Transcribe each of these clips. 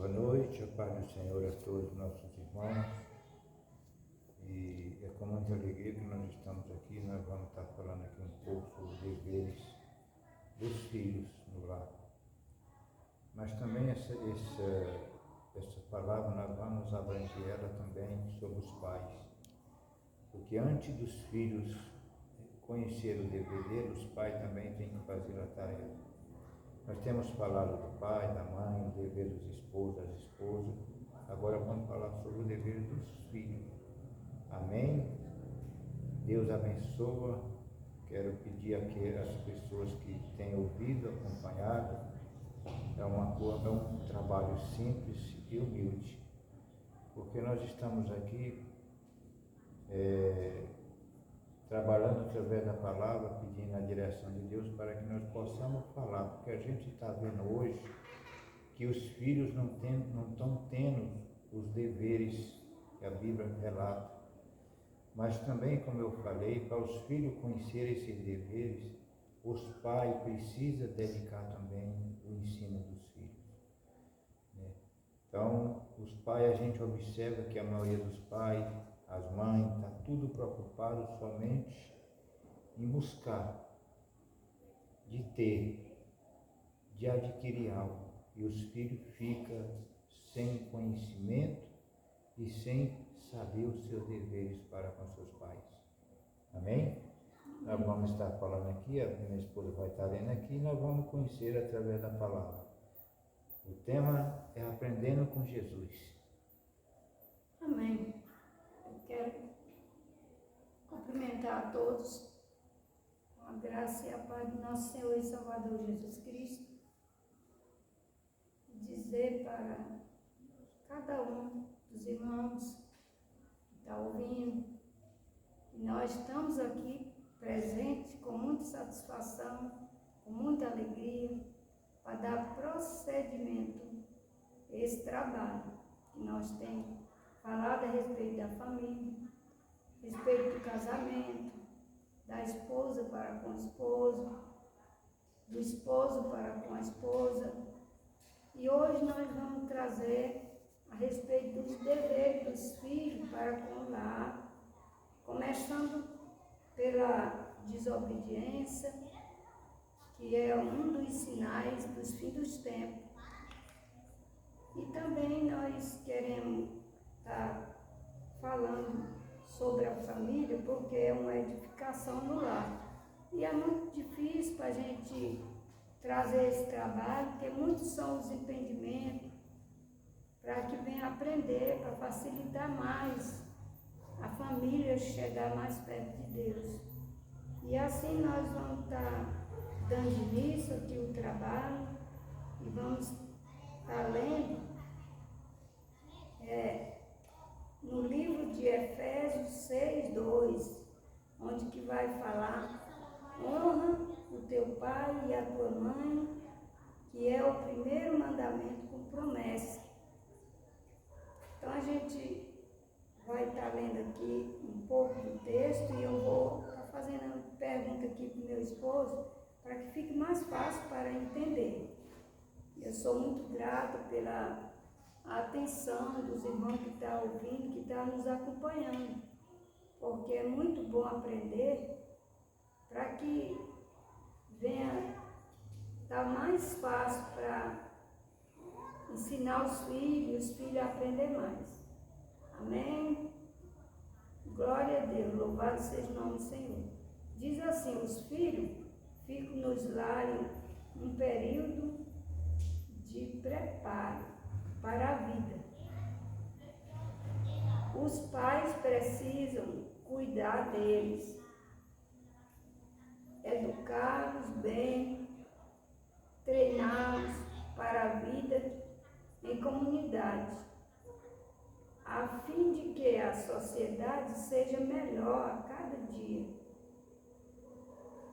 Boa noite, a paz do Senhor a todos nossos irmãos. E é com muita alegria que nós estamos aqui. Nós vamos estar falando aqui um pouco sobre os deveres dos filhos no lar. Mas também essa palavra nós vamos abranger ela também sobre os pais. Porque antes dos filhos conhecer o dever deles, os pais também têm que fazer a tarefa. Nós temos falado do pai, da mãe, o dever dos esposos, das esposas. Agora vamos falar sobre o dever dos filhos. Amém? Deus abençoa. Quero pedir aqui às pessoas que têm ouvido, acompanhado. É um trabalho simples e humilde. Porque nós estamos aqui trabalhando através da palavra, pedindo a direção de Deus para que nós possamos falar, porque a gente está vendo hoje que os filhos não estão tendo os deveres que a Bíblia relata, mas também, como eu falei, para os filhos conhecerem esses deveres, os pais precisam dedicar também o ensino dos filhos, né? Então, os pais, a gente observa que a maioria dos pais, as mães, está tudo preocupado somente em buscar, de ter, de adquirir algo. E os filhos ficam sem conhecimento e sem saber os seus deveres para com seus pais. Amém? Nós vamos estar falando aqui, a minha esposa vai estar lendo aqui, e nós vamos conhecer através da palavra. O tema é Aprendendo com Jesus. Amém. Quero cumprimentar a todos com a graça e a paz do nosso Senhor e Salvador Jesus Cristo. Dizer para cada um dos irmãos que está ouvindo que nós estamos aqui presentes com muita satisfação, com muita alegria, para dar procedimento a esse trabalho que nós temos falado a respeito da família, a respeito do casamento, da esposa para com o esposo, do esposo para com a esposa. E hoje nós vamos trazer a respeito dos deveres dos filhos para com o lar, começando pela desobediência, que é um dos sinais dos fins dos tempos. E também nós queremos estar falando sobre a família, porque é uma edificação no lar. E é muito difícil para a gente trazer esse trabalho, porque muitos são os impedimentos para que venha aprender, para facilitar mais a família chegar mais perto de Deus. E assim nós vamos estar dando início aqui o trabalho e vamos estar lendo no livro de Efésios 6:2, onde que vai falar: honra o teu pai e a tua mãe, que é o primeiro mandamento com promessa. Então a gente vai estar lendo aqui um pouco do texto e eu vou estar fazendo pergunta aqui para o meu esposo, para que fique mais fácil para entender. Eu sou muito grata pela atenção dos irmãos que estão ouvindo, que estão nos acompanhando, porque é muito bom aprender para que venha estar mais fácil para ensinar os filhos a aprender mais. Amém? Glória a Deus, louvado seja o nome do Senhor. Diz assim: os filhos ficam nos lares um período de preparo para a vida. Os pais precisam cuidar deles, educá-los bem, treiná-los para a vida em comunidade, a fim de que a sociedade seja melhor a cada dia.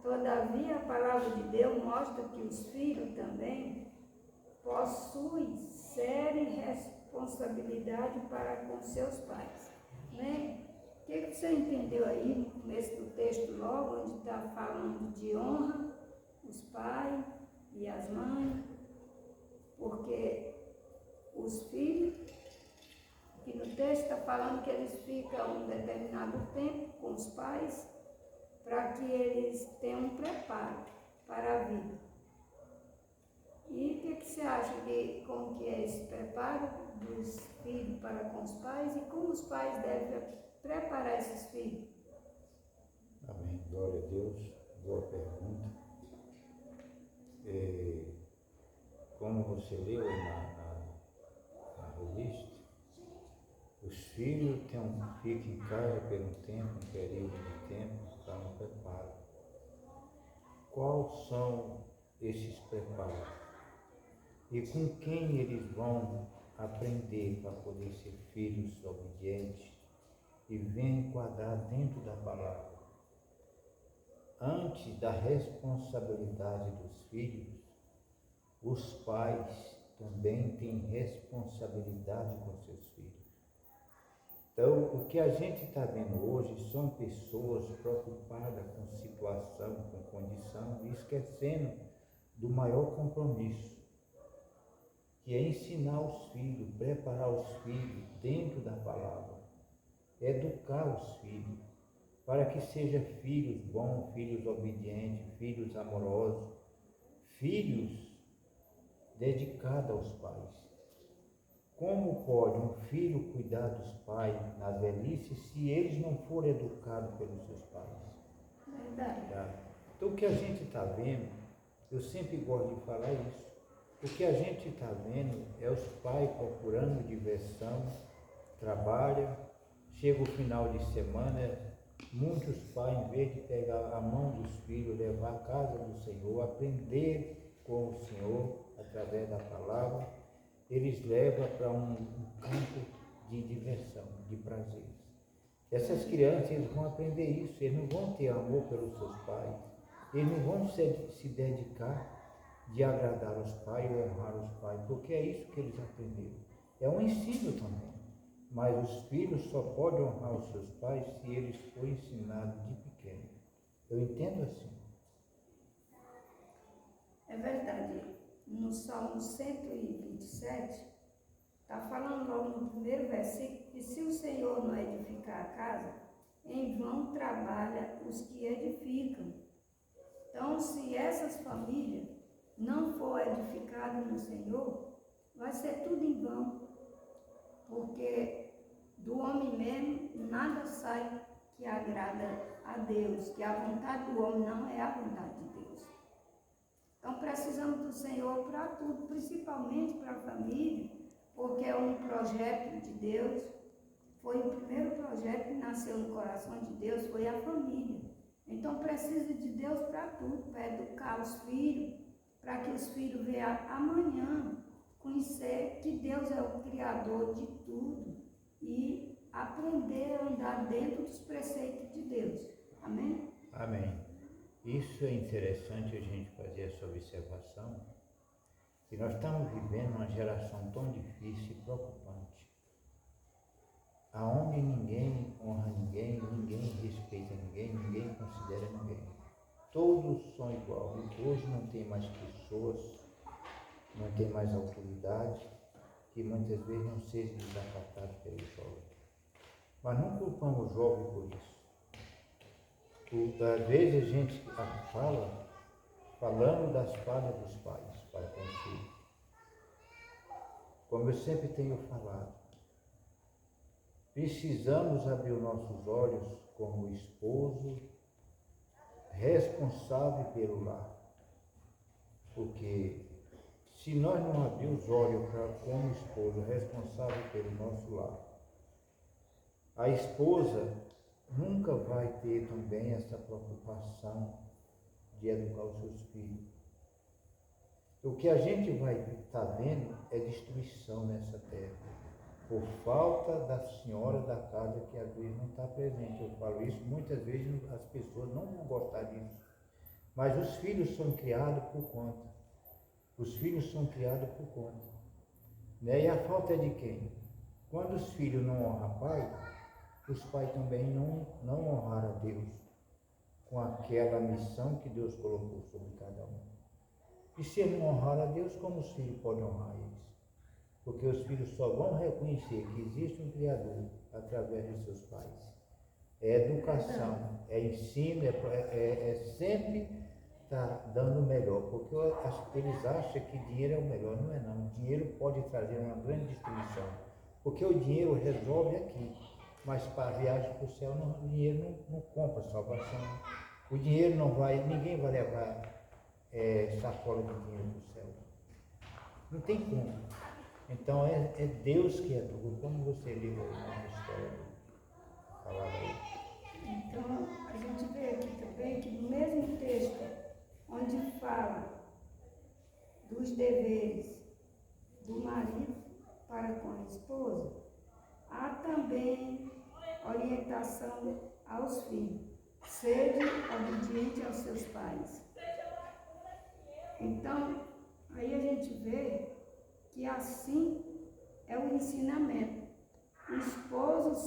Todavia, a palavra de Deus mostra que os filhos também possuem séria responsabilidade para com seus pais. Né? O que você entendeu aí no começo do texto, logo, onde está falando de honra, os pais e as mães? Porque os falando que eles ficam um determinado tempo com os pais para que eles tenham um preparo para a vida. E o que você acha de como que é esse preparo dos filhos para com os pais e como os pais devem preparar esses filhos? Amém. Glória a Deus. Boa pergunta. Como você leu na revista, os filhos ficam em casa por um tempo, um período de tempo, para um preparo. Quais são esses preparos? E com quem eles vão aprender para poder ser filhos obedientes e venham enquadrar dentro da palavra? Antes da responsabilidade dos filhos, os pais também têm responsabilidade com seus filhos. Então, o que a gente está vendo hoje são pessoas preocupadas com situação, com condição e esquecendo do maior compromisso, que é ensinar os filhos, preparar os filhos dentro da palavra, educar os filhos, para que sejam filhos bons, filhos obedientes, filhos amorosos, filhos dedicados aos pais. Como pode um filho cuidar dos pais na velhice se eles não forem educados pelos seus pais? Verdade. Então, o que a gente está vendo, eu sempre gosto de falar isso, o que a gente está vendo é os pais procurando diversão, trabalham, chega o final de semana, muitos pais, em vez de pegar a mão dos filhos, levar à casa do Senhor, aprender com o Senhor através da palavra, eles levam para um campo de diversão, de prazer. Essas crianças, eles vão aprender isso, eles não vão ter amor pelos seus pais, eles não vão se dedicar de agradar os pais ou honrar os pais, porque é isso que eles aprenderam. É um ensino também, mas os filhos só podem honrar os seus pais se eles forem ensinados de pequeno. Eu entendo assim. É verdade. No Salmo 127, está falando logo no primeiro versículo que se o Senhor não edificar a casa, em vão trabalha os que edificam. Então, se essas famílias não for edificadas no Senhor, vai ser tudo em vão, porque do homem mesmo nada sai que agrada a Deus, que a vontade do homem não é a vontade de Deus. Então precisamos do Senhor para tudo, principalmente para a família, porque é um projeto de Deus, foi o primeiro projeto que nasceu no coração de Deus, foi a família. Então precisa de Deus para tudo, para educar os filhos, para que os filhos venham amanhã conhecer que Deus é o Criador de tudo e aprender a andar dentro dos preceitos de Deus. Amém? Amém. Isso é interessante a gente fazer essa observação, que nós estamos vivendo uma geração tão difícil e preocupante, aonde ninguém honra ninguém, ninguém respeita ninguém, ninguém considera ninguém. Todos são iguais. Hoje não tem mais pessoas, não tem mais autoridade, que muitas vezes não seja desacatado pelo jovem. Mas não culpamos o jovem por isso. Às vezes a gente fala, falando das falhas dos pais para com os filhos. Como eu sempre tenho falado, precisamos abrir os nossos olhos como esposo responsável pelo lar. Porque se nós não abrirmos os olhos como esposo responsável pelo nosso lar, a esposa nunca vai ter também essa preocupação de educar os seus filhos. O que a gente vai estar vendo é destruição nessa terra, por falta da senhora da casa que às vezes não está presente. Eu falo isso, muitas vezes as pessoas não vão gostar disso, mas os filhos são criados por conta. Os filhos são criados por conta. Né? E a falta é de quem? Quando os filhos não honram o pai, os pais também não honraram a Deus com aquela missão que Deus colocou sobre cada um. E se eles não honraram a Deus, como os filhos podem honrar eles? porque os filhos só vão reconhecer que existe um Criador através de seus pais. É educação, é ensino, é sempre estar dando o melhor, porque eles acham que dinheiro é o melhor, não é não. Dinheiro pode trazer uma grande destruição, porque o dinheiro resolve aqui, mas para a viagem para o céu, o dinheiro não compra salvação. O dinheiro não vai, ninguém vai levar sacola de dinheiro para o céu. Não tem como. Então é Deus que é tudo, como você leu na história falava aí. Então, a gente vê aqui também que no mesmo texto, onde fala dos deveres do marido para com a esposa, há também orientação aos filhos. Sede obediente aos seus pais. Então, aí a gente vê que assim é o ensinamento. O esposo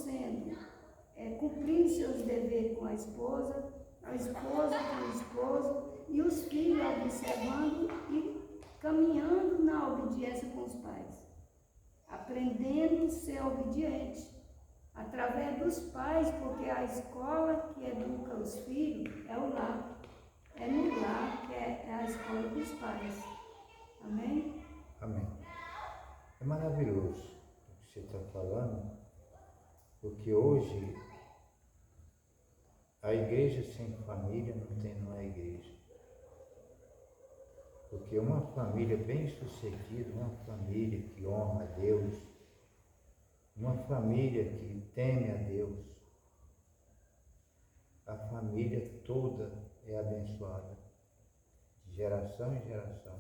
cumprindo seus deveres com a esposa com o esposo, e os filhos observando e caminhando na obediência com os pais, aprendendo a ser obediente através dos pais, porque a escola que educa os filhos é o lar, é no lar que é a escola dos pais. Amém? Amém. É maravilhoso o que você está falando, porque hoje a igreja sem família não é igreja. Porque uma família bem sucedida, uma família que honra a Deus, uma família que teme a Deus, a família toda é abençoada, de geração em geração.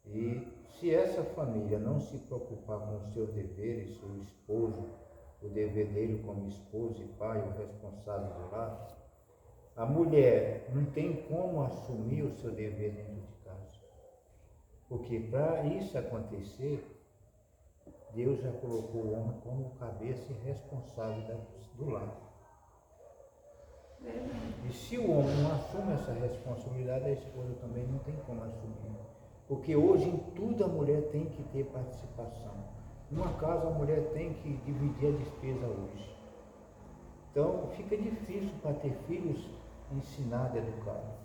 E se essa família não se preocupar com os seus deveres, o esposo, o dever dele como esposo e pai, o responsável do lar, a mulher não tem como assumir o seu dever dentro de casa. Porque para isso acontecer, Deus já colocou o homem como cabeça e responsável do lar. E se o homem não assume essa responsabilidade, a esposa também não tem como assumir. Porque hoje em tudo a mulher tem que ter participação. Numa casa a mulher tem que dividir a despesa hoje. Então fica difícil para ter filhos ensinados, educados.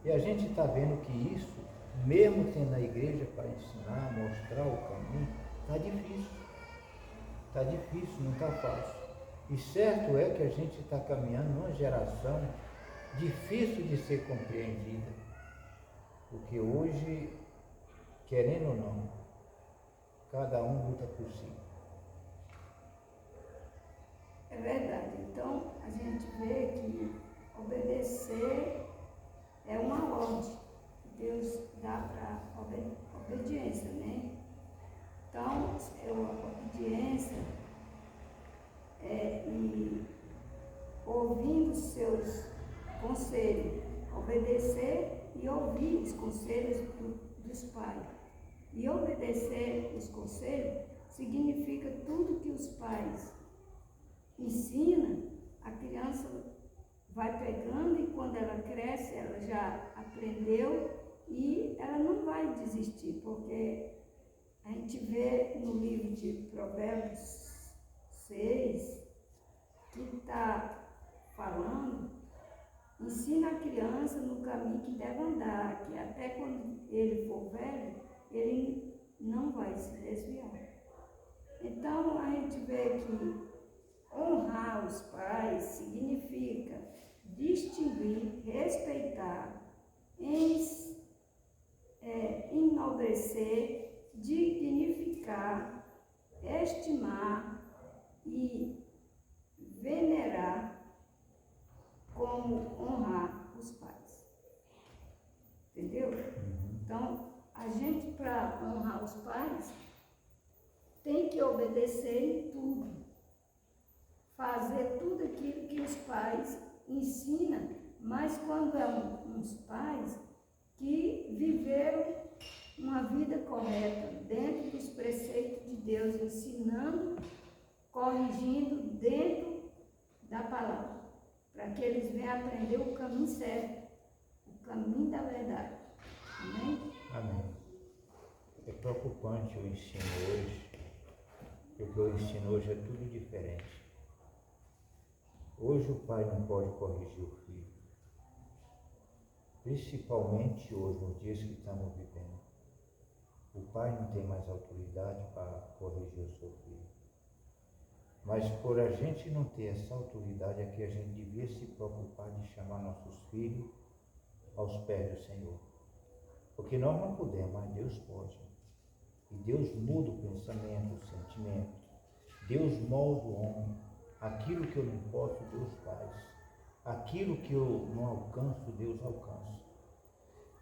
E a gente está vendo que isso, mesmo tendo a igreja para ensinar, mostrar o caminho, está difícil. Está difícil, não está fácil. E certo é que a gente está caminhando numa geração difícil de ser compreendida. Porque hoje, querendo ou não, cada um luta por si. É verdade. Então, a gente vê que obedecer é uma ordem que Deus dá para obediência, né? Então, a obediência e ouvindo seus conselhos, obedecer e ouvir os conselhos dos pais. E obedecer os conselhos significa tudo que os pais ensinam, a criança vai pegando e quando ela cresce, ela já aprendeu e ela não vai desistir, porque a gente vê no livro de Provérbios 6, que está falando, ensina a criança no caminho que deve andar, que até quando ele for velho, ele não vai se desviar. Então, a gente vê que honrar os pais significa distinguir, respeitar, enobrecer, dignificar, estimar e venerar, como honrar os pais. Entendeu? Então, a gente, para honrar os pais, tem que obedecer em tudo. Fazer tudo aquilo que os pais ensinam, mas quando é uns pais que viveram uma vida correta, dentro dos preceitos de Deus, ensinando, corrigindo dentro da palavra, para que eles venham aprender o caminho certo, o caminho da verdade. Amém? Amém. É preocupante o ensino hoje, porque o ensino hoje é tudo diferente. Hoje o pai não pode corrigir o filho, principalmente hoje, nos dias que estamos vivendo. O pai não tem mais autoridade para corrigir o seu filho. Mas por a gente não ter essa autoridade, é que a gente devia se preocupar de chamar nossos filhos aos pés do Senhor. Porque nós não podemos, mas Deus pode. E Deus muda o pensamento, o sentimento. Deus molda o homem. Aquilo que eu não posso, Deus faz. Aquilo que eu não alcanço, Deus alcança.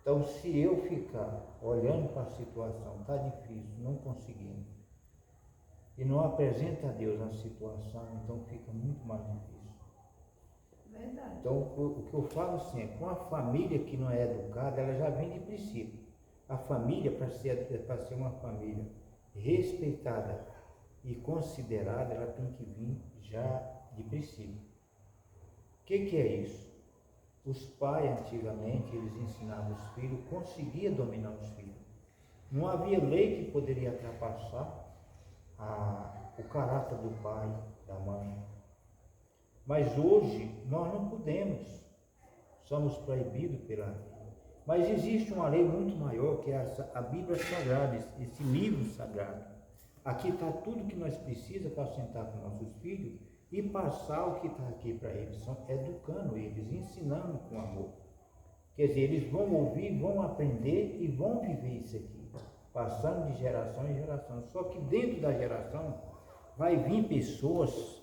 Então, se eu ficar olhando para a situação, está difícil, não conseguindo, e não apresenta a Deus a situação, então fica muito mais difícil. Verdade. Então, o que eu falo assim, é com a família que não é educada, ela já vem de princípio. A família, para ser uma família respeitada e considerada, ela tem que vir já de princípio. O que é isso? Os pais, antigamente, eles ensinavam os filhos, conseguiam dominar os filhos. Não havia lei que poderia ultrapassar o caráter do pai, da mãe. Mas hoje, nós não podemos. Somos proibidos pela lei. Mas existe uma lei muito maior, que é a Bíblia Sagrada, esse livro sagrado. Aqui está tudo que nós precisamos para sentar com nossos filhos e passar o que está aqui para eles, educando eles, ensinando com amor. Quer dizer, eles vão ouvir, vão aprender e vão viver isso aqui, passando de geração em geração. Só que dentro da geração vai vir pessoas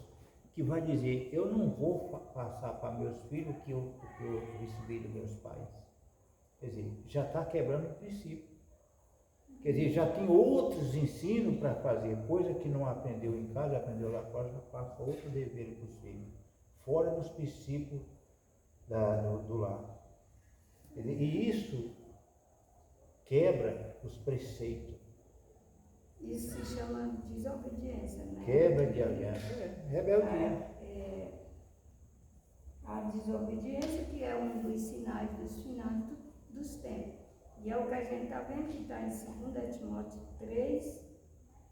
que vai dizer, eu não vou passar para meus filhos o que eu recebi dos meus pais. Quer dizer, já está quebrando o princípio. Quer dizer, já tem outros ensinos para fazer, coisa que não aprendeu em casa, aprendeu lá fora, já passa outro dever para os filhos, fora dos princípios do lar. Quer dizer, e isso quebra os preceitos. Isso se chama desobediência, né? Quebra de aliança, rebeldia. A desobediência, que é um dos sinais dos finais dos tempos. E é o que a gente está vendo, que está em 2 Timóteo 3,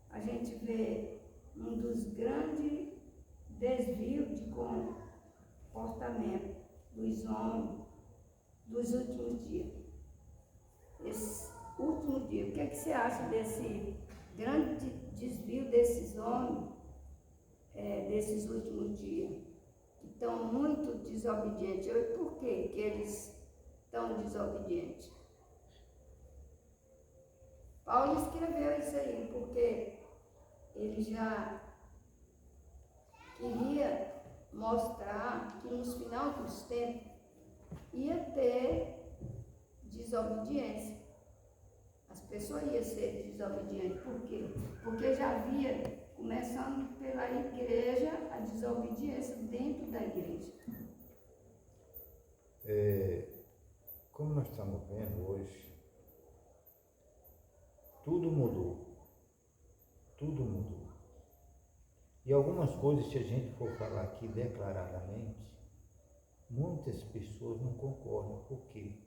a gente vê um dos grandes desvios de comportamento dos homens dos últimos dias. Esse último dia, o que é que você acha desse grande desvio desses homens, desses últimos dias, que estão muito desobedientes? Por que eles estão desobedientes? Paulo escreveu isso aí, porque ele já queria mostrar que nos final dos tempos ia ter desobediência. As pessoas iam ser desobedientes. Por quê? Porque já havia, começando pela igreja, a desobediência dentro da igreja. Como nós estamos vendo hoje, tudo mudou. Tudo mudou. E algumas coisas, se a gente for falar aqui declaradamente, muitas pessoas não concordam. Por quê?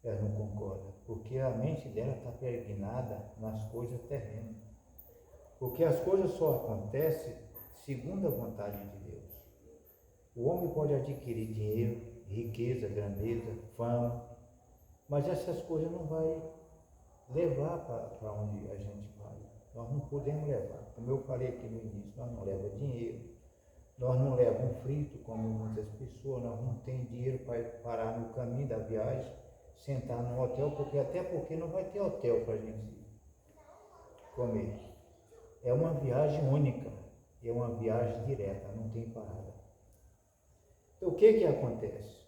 Elas não concordam. Porque a mente dela está peregrinada nas coisas terrenas. Porque as coisas só acontecem segundo a vontade de Deus. O homem pode adquirir dinheiro, riqueza, grandeza, fama, mas essas coisas não vão levar para onde a gente vai. Nós não podemos levar. Como eu falei aqui no início, nós não levamos dinheiro, nós não levamos frito, como muitas pessoas, nós não temos dinheiro para parar no caminho da viagem, sentar no hotel, até porque não vai ter hotel para a gente comer. É uma viagem única, é uma viagem direta, não tem parada. Então o que acontece?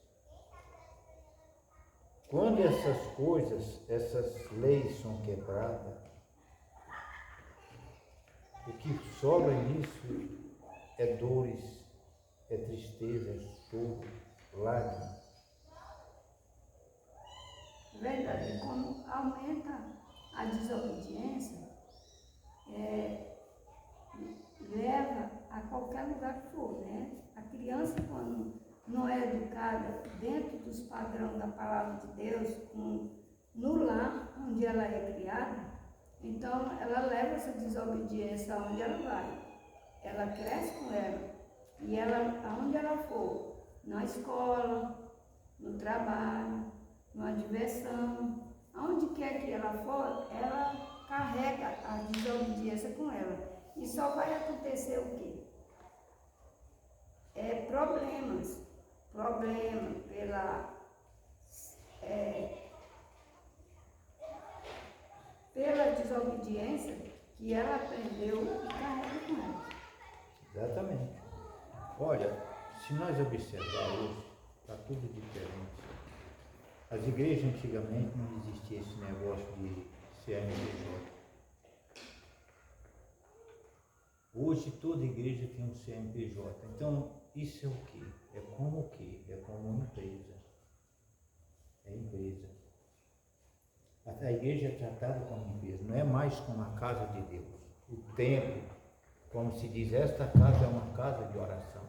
Quando essas coisas, essas leis são quebradas, o que sobra nisso é dores, é tristeza, é choro, lágrimas. Verdade, como aumenta a desobediência, leva a qualquer lugar que for, né? A criança, quando não é educada dentro dos padrões da palavra de Deus, no lar onde ela é criada, Então, ela leva essa desobediência aonde ela vai. Ela cresce com ela. E ela, aonde ela for, na escola, no trabalho, numa diversão, aonde quer que ela for, ela carrega a desobediência com ela. E só vai acontecer o quê? Problemas pela desobediência que ela aprendeu e carrega com ela. Exatamente. Olha, se nós observarmos hoje, está tudo diferente. As igrejas antigamente não existia esse negócio de CNPJ. Hoje toda igreja tem um CNPJ. Então, isso é o quê? É como o quê? É como uma empresa. É empresa. A igreja é tratada como empresa, não é mais como a casa de Deus. O templo, como se diz, esta casa é uma casa de oração.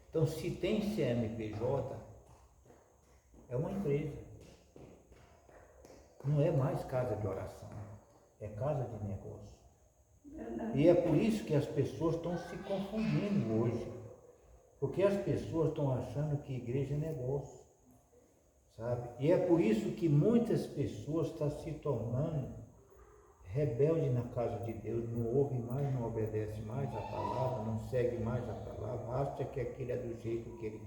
Então, se tem CNPJ, é uma empresa. Não é mais casa de oração, é casa de negócio. E é por isso que as pessoas estão se confundindo hoje. Porque as pessoas estão achando que igreja é negócio. Sabe? E é por isso que muitas pessoas estão se tornando rebeldes na casa de Deus, não ouve mais, não obedece mais a palavra, não segue mais a palavra, acha que aquilo é do jeito que ele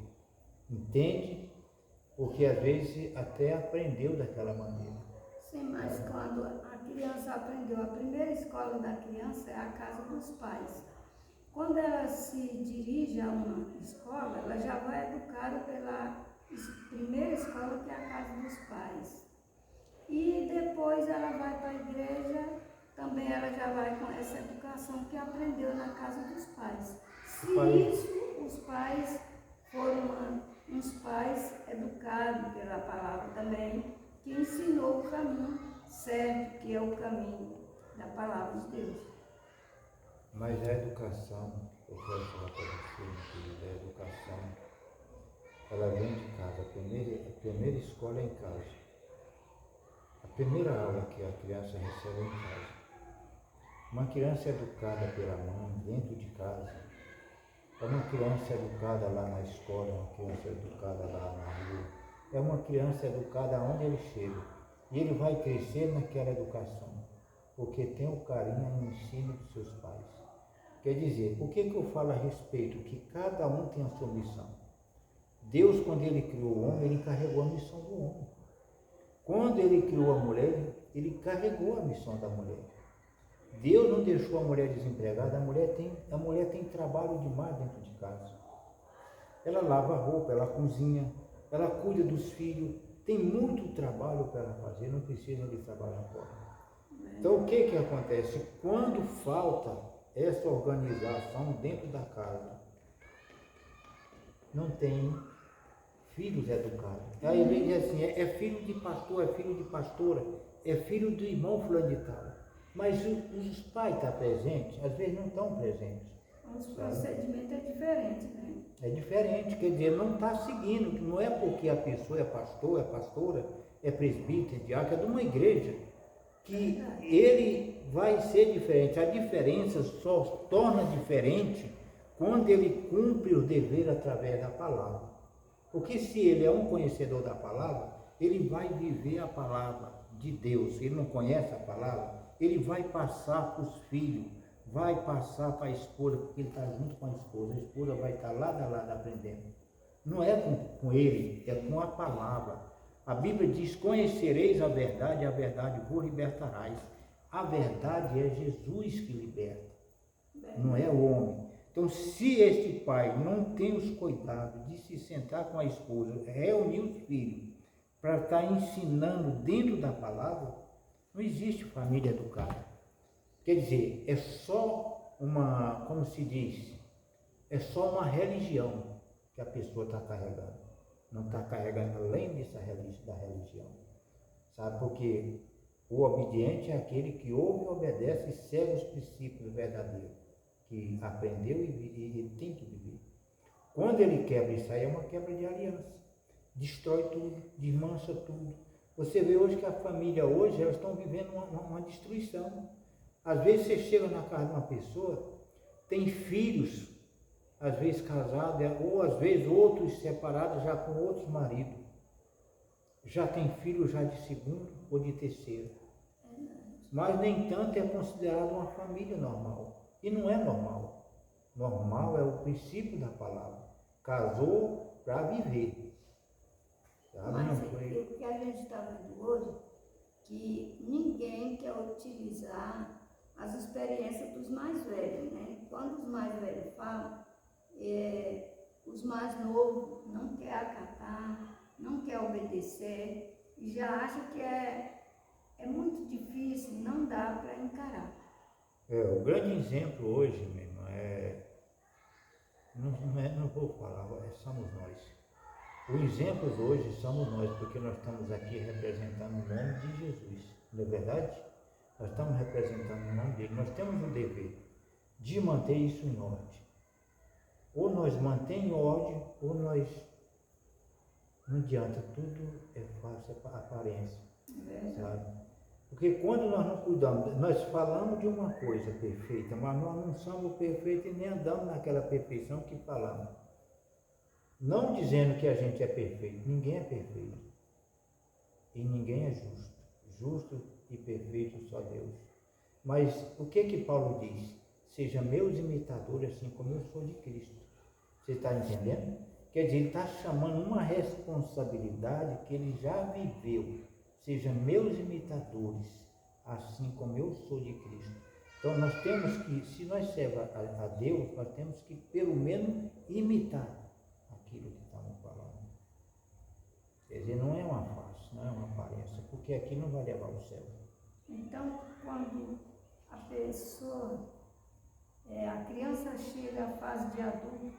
entende, porque às vezes até aprendeu daquela maneira. Sim, mas quando a criança aprendeu, a primeira escola da criança é a casa dos pais. Quando ela se dirige a uma escola, ela já vai educada pela primeira escola, que é a casa dos pais. E depois ela vai para a igreja, também ela já vai com essa educação que aprendeu na casa dos pais. Se isso, os pais foram uns pais educados pela palavra também, que ensinou o caminho certo, que é o caminho da palavra de Deus. Mas a educação, eu quero falar para você, meu querido, a educação, ela vem de casa. A primeira escola é em casa. A primeira aula que a criança recebe é em casa. Uma criança educada pela mãe, dentro de casa, é uma criança educada lá na escola, uma criança educada lá na rua, é uma criança educada aonde ele chega. E ele vai crescer naquela educação, porque tem o carinho e o ensino dos seus pais. Quer dizer, o que eu falo a respeito? Que cada um tem a sua missão. Deus, quando ele criou o homem, ele carregou a missão do homem. Quando ele criou a mulher, ele carregou a missão da mulher. Deus não deixou a mulher desempregada, a mulher tem trabalho demais dentro de casa. Ela lava a roupa, ela cozinha, ela cuida dos filhos, tem muito trabalho para ela fazer, não precisa de trabalhar fora. Então o que acontece? Quando falta essa organização dentro da casa, não tem filhos educados. Aí ele diz assim, é filho de pastor, é filho de pastora, é filho do irmão fulano de tal. Mas os pais estão presentes, às vezes não estão presentes. Os procedimentos é diferente, né? É diferente, quer dizer, não está seguindo, não é porque a pessoa é pastor, é pastora, é presbítero, é diácono, é de uma igreja, que ele vai ser diferente. A diferença só torna diferente quando ele cumpre o dever através da palavra. Porque se ele é um conhecedor da palavra, ele vai viver a palavra de Deus. Se ele não conhece a palavra, ele vai passar para os filhos, vai passar para a esposa, porque ele está junto com a esposa vai estar lado a lado aprendendo. Não é com ele, é com a palavra. A Bíblia diz, conhecereis a verdade vos libertarás. A verdade é Jesus que liberta, não é o homem. Então, se este pai não tem os cuidados de se sentar com a esposa, reunir os filhos, para estar ensinando dentro da palavra, não existe família educada. Quer dizer, é só uma, como se diz, é só uma religião que a pessoa está carregando. Não está carregando além da religião. Sabe, porque o obediente é aquele que ouve e obedece e segue os princípios verdadeiros, que aprendeu e tem que viver. Quando ele quebra isso aí, é uma quebra de aliança. Destrói tudo, desmancha tudo. Você vê hoje que a família hoje, elas estão vivendo uma destruição. Às vezes você chega na casa de uma pessoa, tem filhos, às vezes casados, ou às vezes outros separados já com outros maridos. Já tem filho já de segundo ou de terceiro. Mas nem tanto é considerado uma família normal. E não é normal. Normal é o princípio da palavra. Casou para viver. Sabe? Mas o que a gente está vendo hoje, que ninguém quer utilizar as experiências dos mais velhos, né? Quando os mais velhos falam, os mais novos não querem acatar, não querem obedecer, e já acham que é muito difícil, não dá para encarar. O grande exemplo hoje, meu irmão, não vou falar, somos nós. O exemplo hoje somos nós, porque nós estamos aqui representando o nome de Jesus, não é verdade? Nós estamos representando o nome dele, nós temos o dever de manter isso em ordem. Ou nós mantemos em ordem, ou nós não adianta, tudo é falsa aparência, sabe? Porque quando nós não cuidamos, nós falamos de uma coisa perfeita, mas nós não somos perfeitos e nem andamos naquela perfeição que falamos. Não dizendo que a gente é perfeito, ninguém é perfeito. E ninguém é justo. Justo e perfeito só Deus. Mas o que Paulo diz? Seja meus imitadores assim como eu sou de Cristo. Você está entendendo? Quer dizer, ele está chamando uma responsabilidade que ele já viveu. Seja meus imitadores, assim como eu sou de Cristo. Então nós temos que, se nós servamos a Deus, nós temos que pelo menos imitar aquilo que estamos falando. Quer dizer, não é uma face, não é uma aparência, porque aqui não vai levar ao céu. Então, quando a pessoa, a criança chega à fase de adulto,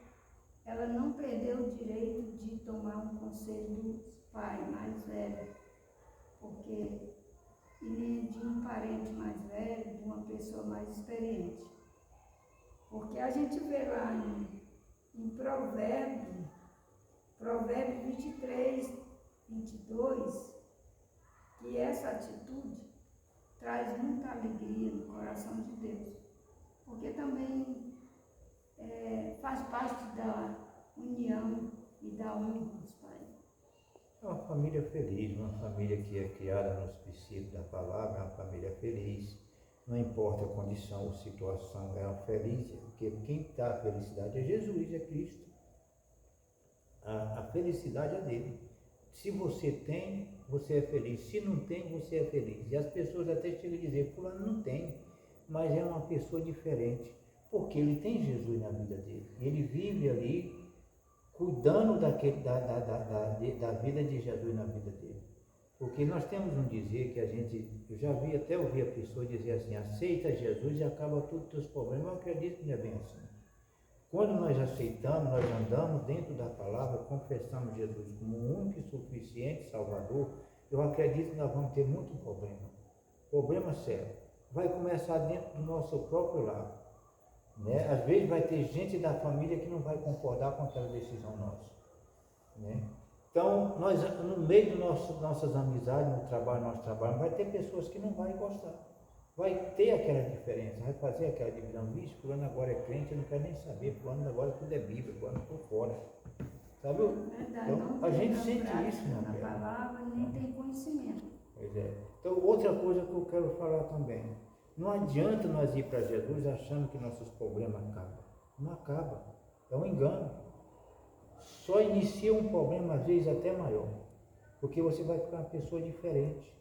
ela não perdeu o direito de tomar um conselho do pai mais velho, porque e de um parente mais velho, de uma pessoa mais experiente. Porque a gente vê lá em Provérbios 23, 22, que essa atitude traz muita alegria no coração de Deus. Porque também faz parte da união e da honra dos pais. É uma família feliz, uma família que é criada nos princípios da palavra, é uma família feliz. Não importa a condição ou situação, é uma feliz, porque quem dá a felicidade é Jesus, é Cristo. A felicidade é dele. Se você tem, você é feliz. Se não tem, você é feliz. E as pessoas até chegam a dizer, fulano não tem, mas é uma pessoa diferente. Porque ele tem Jesus na vida dele. Ele vive ali cuidando da vida de Jesus na vida dele. Porque nós temos um dizer que eu já vi, até ouvi a pessoa dizer assim, aceita Jesus e acaba todos os teus problemas. Eu acredito que não é bem assim. Quando nós aceitamos, nós andamos dentro da palavra, confessamos Jesus como o único e suficiente Salvador, eu acredito que nós vamos ter muito problema. Problema sério. Vai começar dentro do nosso próprio lar. Né? Às vezes vai ter gente da família que não vai concordar com aquela decisão nossa. Né? Então, nós, no meio das nossas amizades, no nosso trabalho, vai ter pessoas que não vão gostar. Vai ter aquela diferença, vai fazer aquela divisão. Vixe, fulano agora é crente, eu não quero nem saber, fulano agora tudo é Bíblia, fulano estou fora. Sabe? Verdade, Então, a gente sente isso na palavra, nem tem conhecimento. Pois é. Então, outra coisa que eu quero falar também. Não adianta nós ir para Jesus achando que nossos problemas acabam. Não acaba. É um engano. Só inicia um problema, às vezes, até maior. Porque você vai ficar uma pessoa diferente.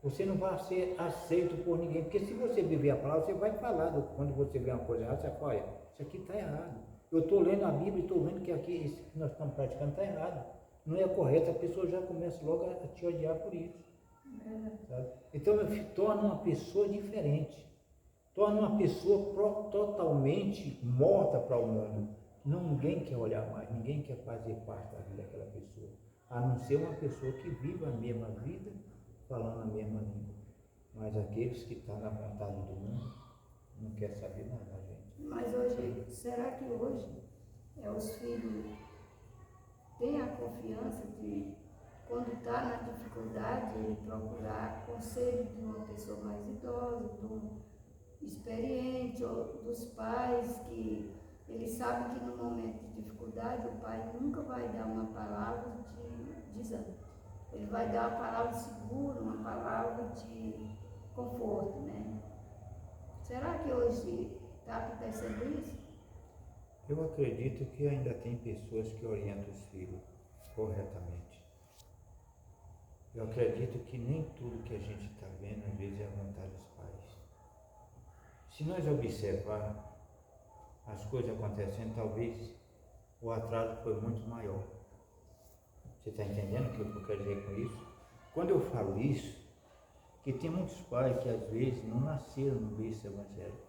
Você não vai ser aceito por ninguém. Porque se você viver a palavra, você vai falar. Quando você vê uma coisa errada, você fala, olha, isso aqui está errado. Eu estou lendo a Bíblia e estou vendo que aqui, isso que nós estamos praticando está errado. Não é correto. A pessoa já começa logo a te odiar por isso. Sabe? Então, torna uma pessoa diferente. Torna uma pessoa totalmente morta para o mundo. Ninguém quer olhar mais, ninguém quer fazer parte da vida daquela pessoa. A não ser uma pessoa que vive a mesma vida, falando a mesma língua. Mas aqueles que estão na vontade do mundo, não quer saber nada da gente. Mas hoje, será que hoje os filhos têm a confiança de quando está na dificuldade, ele procurar conselho de uma pessoa mais idosa, de um experiente, ou dos pais, que ele sabe que no momento de dificuldade o pai nunca vai dar uma palavra de desânimo. Ele vai dar uma palavra segura, uma palavra de conforto, né? Será que hoje está acontecendo isso? Eu acredito que ainda tem pessoas que orientam os filhos corretamente. Eu acredito que nem tudo que a gente está vendo, às vezes, é a vontade dos pais. Se nós observar as coisas acontecendo, talvez o atraso foi muito maior. Você está entendendo o que eu quero dizer com isso? Quando eu falo isso, que tem muitos pais que às vezes não nasceram no berço evangélico,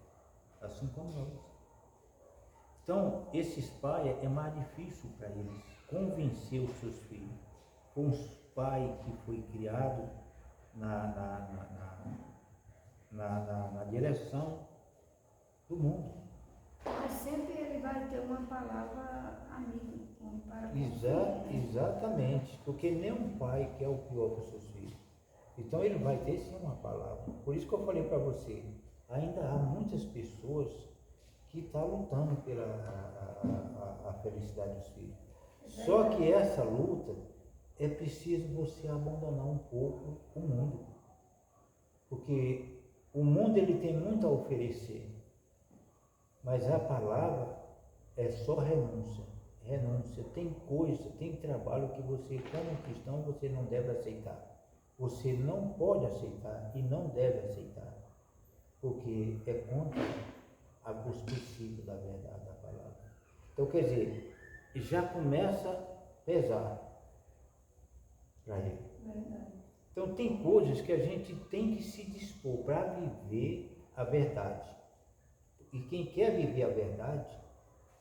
assim como nós. Então, esses pais é mais difícil para eles convencer os seus filhos. Com os pais que foi criado na direção do mundo. Mas sempre ele vai ter uma palavra amiga para Exatamente, porque nenhum pai quer o pior para os seus filhos. Então ele vai ter sim uma palavra. Por isso que eu falei para você, ainda há muitas pessoas que estão lutando pela a felicidade dos filhos. Só que essa luta é preciso você abandonar um pouco o mundo. Porque o mundo ele tem muito a oferecer. Mas a palavra é só renúncia. Renúncia. Tem coisa, tem trabalho que você, como cristão, você não deve aceitar. Você não pode aceitar e não deve aceitar. Porque é contra os princípios da verdade da palavra. Então, quer dizer, já começa a pesar para ele. Verdade. Então, tem coisas que a gente tem que se dispor para viver a verdade. E quem quer viver a verdade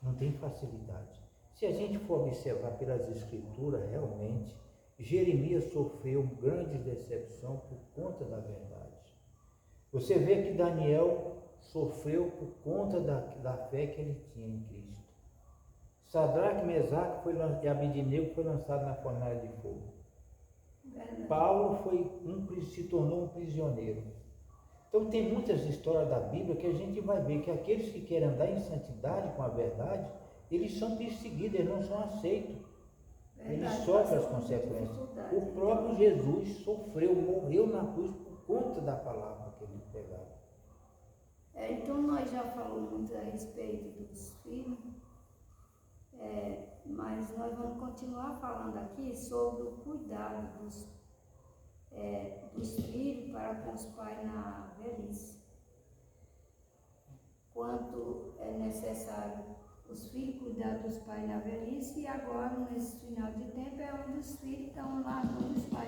não tem facilidade. Se a gente for observar pelas escrituras, realmente, Jeremias sofreu grande decepção por conta da verdade. Você vê que Daniel sofreu por conta da fé que ele tinha em Cristo. Sadraque, Mesaque e Abednego foi lançado na fornalha de fogo. Verdade. Paulo se tornou um prisioneiro. Então tem muitas histórias da Bíblia que a gente vai ver que aqueles que querem andar em santidade com a verdade, eles são perseguidos, eles não são aceitos. Verdade. Eles sofrem as consequências. O próprio Jesus sofreu, morreu na cruz por conta da palavra que ele pregava. Então nós já falamos muito a respeito dos filhos, mas nós vamos continuar falando aqui sobre o cuidado dos filhos para com os pais na velhice. Quanto é necessário os filhos cuidar dos pais na velhice, e agora, nesse final de tempo, é onde os filhos estão largando os pais